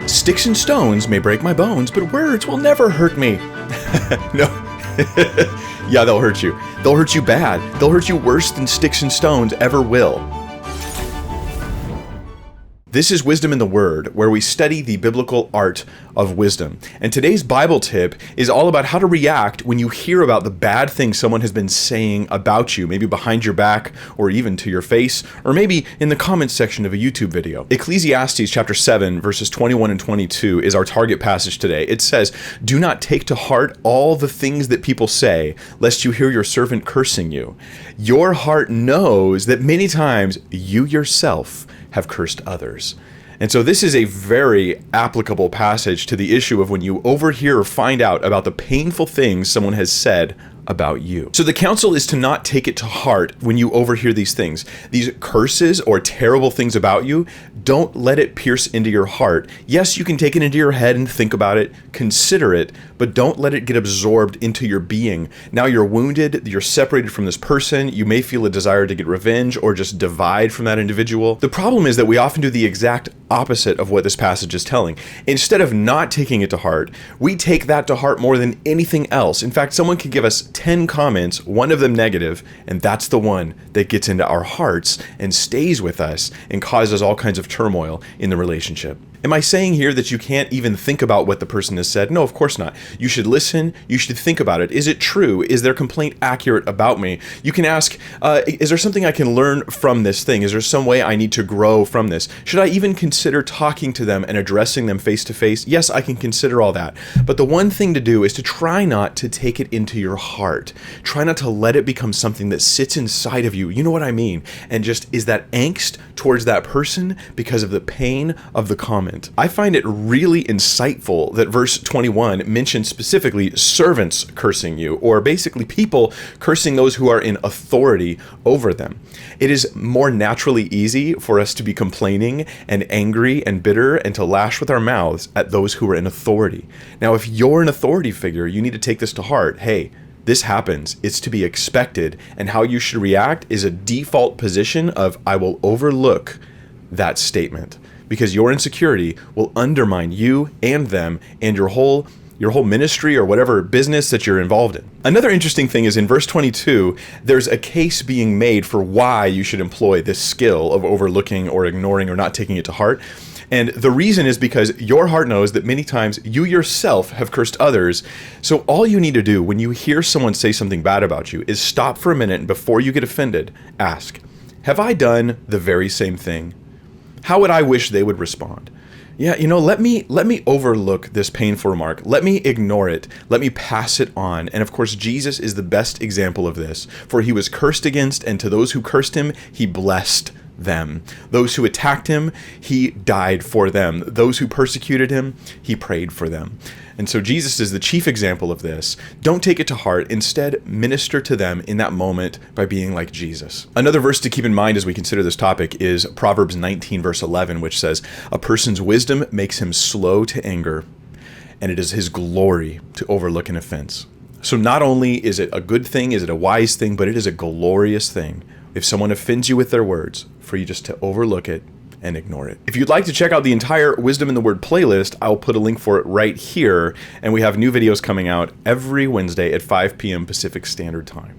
Sticks and stones may break my bones, but words will never hurt me. No. Yeah, they'll hurt you. They'll hurt you bad. They'll hurt you worse than sticks and stones ever will. This is Wisdom in the Word, where we study the biblical art of wisdom. And today's Bible tip is all about how to react when you hear about the bad things someone has been saying about you, maybe behind your back, or even to your face, or maybe in the comments section of a YouTube video. Ecclesiastes chapter 7, verses 21 and 22 is our target passage today. It says, "Do not take to heart all the things that people say, lest you hear your servant cursing you. Your heart knows that many times you yourself have cursed others." And so this is a very applicable passage to the issue of when you overhear or find out about the painful things someone has said about you. So the counsel is to not take it to heart when you overhear these things. These curses or terrible things about you, don't let it pierce into your heart. Yes, you can take it into your head and think about it, consider it, but don't let it get absorbed into your being. Now you're wounded, you're separated from this person, you may feel a desire to get revenge or just divide from that individual. The problem is that we often do the exact opposite of what this passage is telling. Instead of not taking it to heart, we take that to heart more than anything else. In fact, someone can give us 10 comments, one of them negative, and that's the one that gets into our hearts and stays with us and causes all kinds of turmoil in the relationship. Am I saying here that you can't even think about what the person has said? No, of course not. You should listen. You should think about it. Is it true? Is their complaint accurate about me? You can ask, is there something I can learn from this thing? Is there some way I need to grow from this? Should I even consider talking to them and addressing them face to face? Yes, I can consider all that. But the one thing to do is to try not to take it into your heart. Try not to let it become something that sits inside of you. You know what I mean? And just is that angst towards that person because of the pain of the comment. I find it really insightful that verse 21 mentions specifically servants cursing you, or basically people cursing those who are in authority over them. It is more naturally easy for us to be complaining and angry and bitter and to lash with our mouths at those who are in authority. Now, if you're an authority figure, you need to take this to heart. Hey, this happens. It's to be expected. And how you should react is a default position of, I will overlook that statement, because your insecurity will undermine you and them and your whole ministry or whatever business that you're involved in. Another interesting thing is in verse 22, there's a case being made for why you should employ this skill of overlooking or ignoring or not taking it to heart. And the reason is because your heart knows that many times you yourself have cursed others. So all you need to do when you hear someone say something bad about you is stop for a minute, and before you get offended, ask, have I done the very same thing? How would I wish they would respond? Yeah, let me overlook this painful remark. Let me ignore it. Let me pass it on. And of course, Jesus is the best example of this. For he was cursed against, and to those who cursed him, he blessed them. Those who attacked him, he died for them. Those who persecuted him, he prayed for them. And so Jesus is the chief example of this. Don't take it to heart. Instead, minister to them in that moment by being like Jesus. Another verse to keep in mind as we consider this topic is Proverbs 19, verse 11, which says, "A person's wisdom makes him slow to anger, and it is his glory to overlook an offense." So not only is it a good thing, is it a wise thing, but it is a glorious thing if someone offends you with their words, for you just to overlook it and ignore it. If you'd like to check out the entire Wisdom in the Word playlist, I'll put a link for it right here, and we have new videos coming out every Wednesday at 5 p.m. Pacific Standard Time.